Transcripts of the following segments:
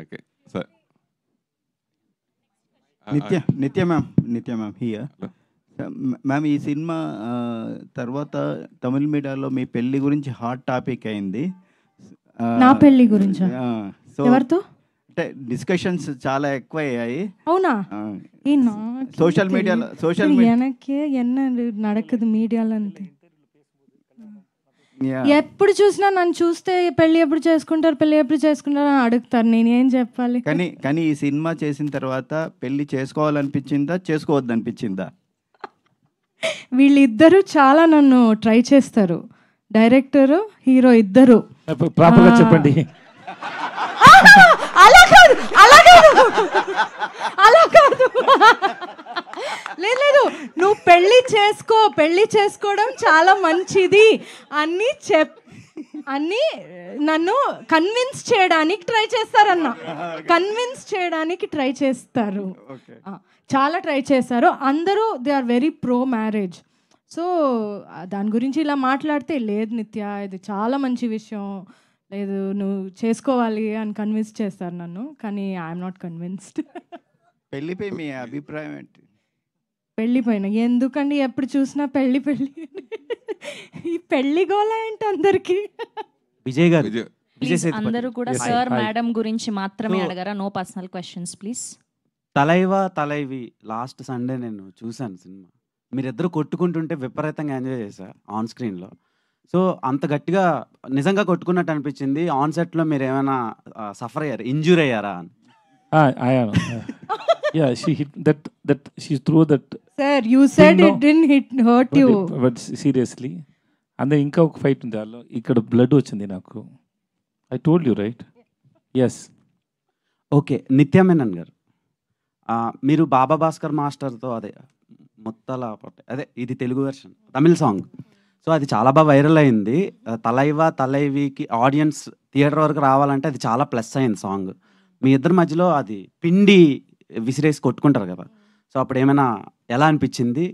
Okay sir. నిత్య ma'am here. Ma'am, ఈ cinema తర్వాత తమిళ మీడియాలో మీ పెళ్లి గురించి హాట్ టాపిక్ అయింది. నా పెళ్లి గురించా? సో ఎవరితో? అంటే డిస్కషన్స్ చాలా ఎక్కువ అయ్యాయి. అవునా? సోషల్ మీడియాలో எனக்கு என்ன நடக்குது మీడియాలో అంతే. ఎప్పుడు చూసినా నన్ను చూస్తే పెళ్లి ఎప్పుడు చేసుకుంటారు అని అడుగుతారు. నేను ఏం చెప్పాలి? కానీ ఈ సినిమా చేసిన తర్వాత పెళ్లి చేసుకోవాలనిపించిందా, చేసుకోవద్దనిపించిందా? వీళ్ళిద్దరూ చాలా నన్ను ట్రై చేస్తారు, డైరెక్టర్ హీరో ఇద్దరు. ప్రాపర్గా చెప్పండి. అలా కాదు లేదు, నువ్వు పెళ్లి చేసుకోవడం చాలా మంచిది అని నన్ను కన్విన్స్ చేయడానికి ట్రై చేస్తారు. చాలా ట్రై చేశారు అందరూ. They are very pro marriage. So దాని గురించి ఇలా మాట్లాడితే, లేదు నిత్య ఇది చాలా మంచి విషయం, లేదు నువ్వు చేసుకోవాలి అని కన్విన్స్ చేస్తారు నన్ను. కానీ ఐఎమ్ నాట్ కన్విన్స్డ్. పెళ్లిపై మీ అభిప్రాయం ఏంటి? పెళ్ళిపోయిన ఎందుకండి ఎప్పుడు చూసినా పెళ్ళి ఈ పెళ్లి గోళ ఏంటి అందరికి? విజయ్ గారు అందరూ కూడా సార్ మేడం గురించి మాత్రమే అడగరా, no personal questions please. Thalaivi last Sunday నేను చూశాను సినిమా. మీరిద్దరు కొట్టుకుంటుంటే విపరీతంగా ఎంజాయ్ చేశా ఆన్ స్క్రీన్లో. సో అంత గట్టిగా నిజంగా కొట్టుకున్నట్టు అనిపించింది. ఆన్ సెట్లో మీరు ఏమైనా సఫర్ అయ్యారు, ఇంజూర్ అయ్యారా అని? Yeah, she hit that she threw that. Sir, you said it didn't hurt you. But seriously, and then ఇంకా ఒక ఫైట్ ఉంది అలా, ఇక్కడ బ్లడ్ వచ్చింది నాకు. I told you right? Yes. Okay, నిత్య మేనన్ గారు, మీరు బాబా భాస్కర్ మాస్టర్తో అదే ఇది తెలుగు వెర్షన్ తమిళ సాంగ్. సో అది చాలా బాగా వైరల్ అయింది. తలైవికి ఆడియన్స్ థియేటర్ వరకు రావాలంటే అది చాలా ప్లస్ అయింది సాంగ్. మీ ఇద్దరి మధ్యలో అది పిండి విసిరేసి కొట్టుకుంటారు కదా, సో అప్పుడు ఏమైనా ఎలా అనిపించింది?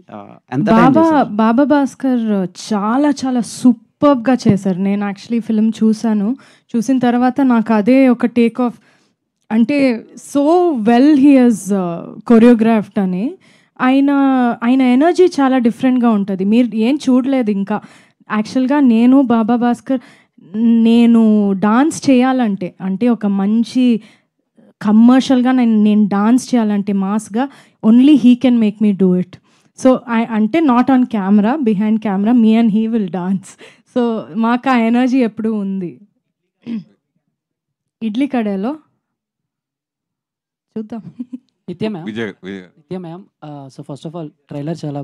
బాబా భాస్కర్ చాలా చాలా సూపర్గా చేశారు. నేను యాక్చువల్లీ ఫిల్మ్ చూసిన తర్వాత నాకు అదే ఒక టేక్ ఆఫ్, అంటే so well he has choreographed అని. ఆయన ఎనర్జీ చాలా డిఫరెంట్గా ఉంటుంది. మీరు ఏం చూడలేదు ఇంకా. యాక్చువల్గా నేను బాబా భాస్కర్ నేను డాన్స్ చేయాలంటే, అంటే ఒక మంచి కమర్షియల్గా నేను డాన్స్ చేయాలంటే మాస్గా, only he can make me do it. So అంటే not on camera, behind camera me and he will dance. So మాకు ఆ ఎనర్జీ ఎప్పుడూ ఉంది. ఇడ్లీ కడాలో చూద్దాం. Nitya ma'am, so first of all trailer చాలా